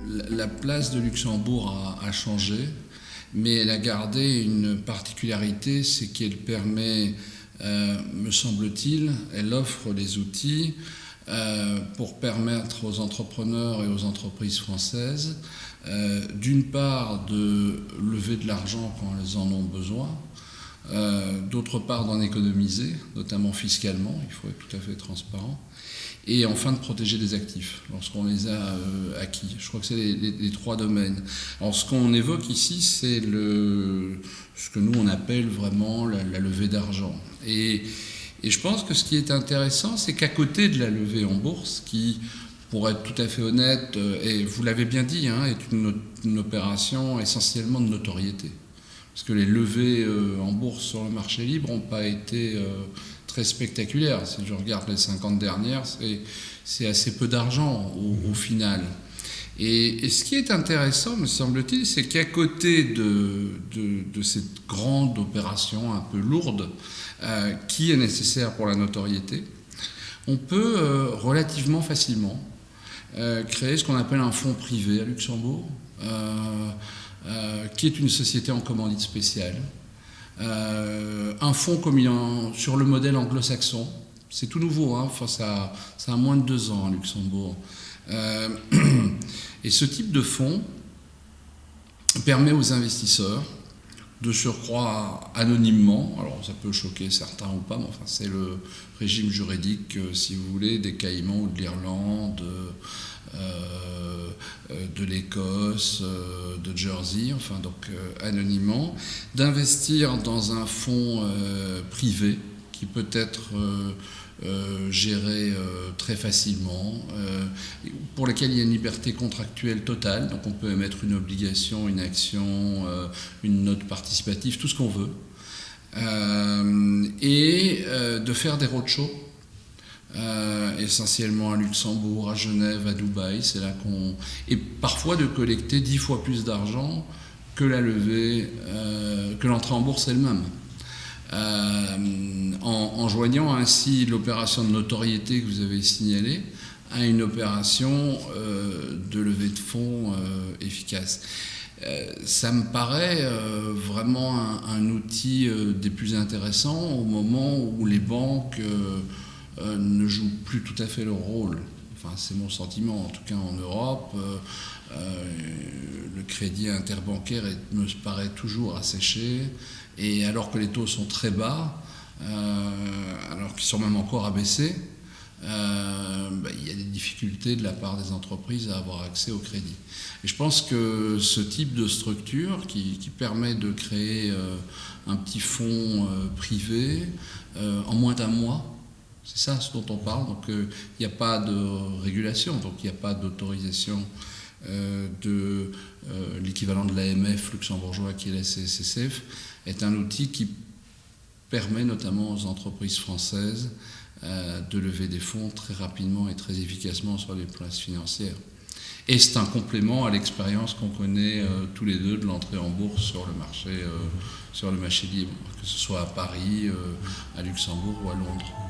la place de Luxembourg a changé, mais elle a gardé une particularité, c'est qu'elle permet, me semble-t-il, elle offre les outils pour permettre aux entrepreneurs et aux entreprises françaises, d'une part, de lever de l'argent quand elles en ont besoin, d'autre part, d'en économiser, notamment fiscalement, il faut être tout à fait transparent, et enfin de protéger des actifs lorsqu'on les a acquis. Je crois que c'est les trois domaines. Alors ce qu'on évoque ici, c'est ce que nous on appelle vraiment la levée d'argent. Et je pense que ce qui est intéressant, c'est qu'à côté de la levée en bourse, qui, pour être tout à fait honnête, et vous l'avez bien dit, est une opération essentiellement de notoriété. Parce que les levées en bourse sur le marché libre n'ont pas été très spectaculaires. Si je regarde les 50 dernières, c'est assez peu d'argent au final. Et ce qui est intéressant, me semble-t-il, c'est qu'à côté de cette grande opération un peu lourde, qui est nécessaire pour la notoriété, on peut relativement facilement créer ce qu'on appelle un fonds privé à Luxembourg, qui est une société en commandite spéciale. Un fonds comme sur le modèle anglo-saxon, c'est tout nouveau, enfin, ça a moins de 2 ans à Luxembourg. Et ce type de fonds permet aux investisseurs de surcroît anonymement, alors ça peut choquer certains ou pas, mais enfin c'est le régime juridique, si vous voulez, des Caïmans ou de l'Irlande, de l'Écosse, de Jersey, enfin donc anonymement, d'investir dans un fonds privé qui peut être géré très facilement, pour lequel il y a une liberté contractuelle totale, donc on peut émettre une obligation, une action, une note participative, tout ce qu'on veut, et de faire des roadshows, essentiellement à Luxembourg, à Genève, à Dubaï, c'est là et parfois de collecter 10 fois plus d'argent que la levée, que l'entrée en bourse elle-même. En joignant ainsi l'opération de notoriété que vous avez signalée à une opération de levée de fonds efficace. Ça me paraît vraiment un outil des plus intéressants au moment où les banques ne jouent plus tout à fait leur rôle. Enfin, c'est mon sentiment, en tout cas en Europe. Le crédit interbancaire me paraît toujours asséché, et alors que les taux sont très bas, alors qu'ils sont même encore abaissés, il y a des difficultés de la part des entreprises à avoir accès au crédit. Et je pense que ce type de structure qui permet de créer un petit fonds privé en moins d'1 mois, c'est ça ce dont on parle, donc il n'y a pas de régulation, donc il n'y a pas d'autorisation de l'équivalent de l'AMF luxembourgeois qui est la CSSF, est un outil qui permet notamment aux entreprises françaises de lever des fonds très rapidement et très efficacement sur les places financières. Et c'est un complément à l'expérience qu'on connaît tous les deux de l'entrée en bourse sur le marché libre, que ce soit à Paris, à Luxembourg ou à Londres.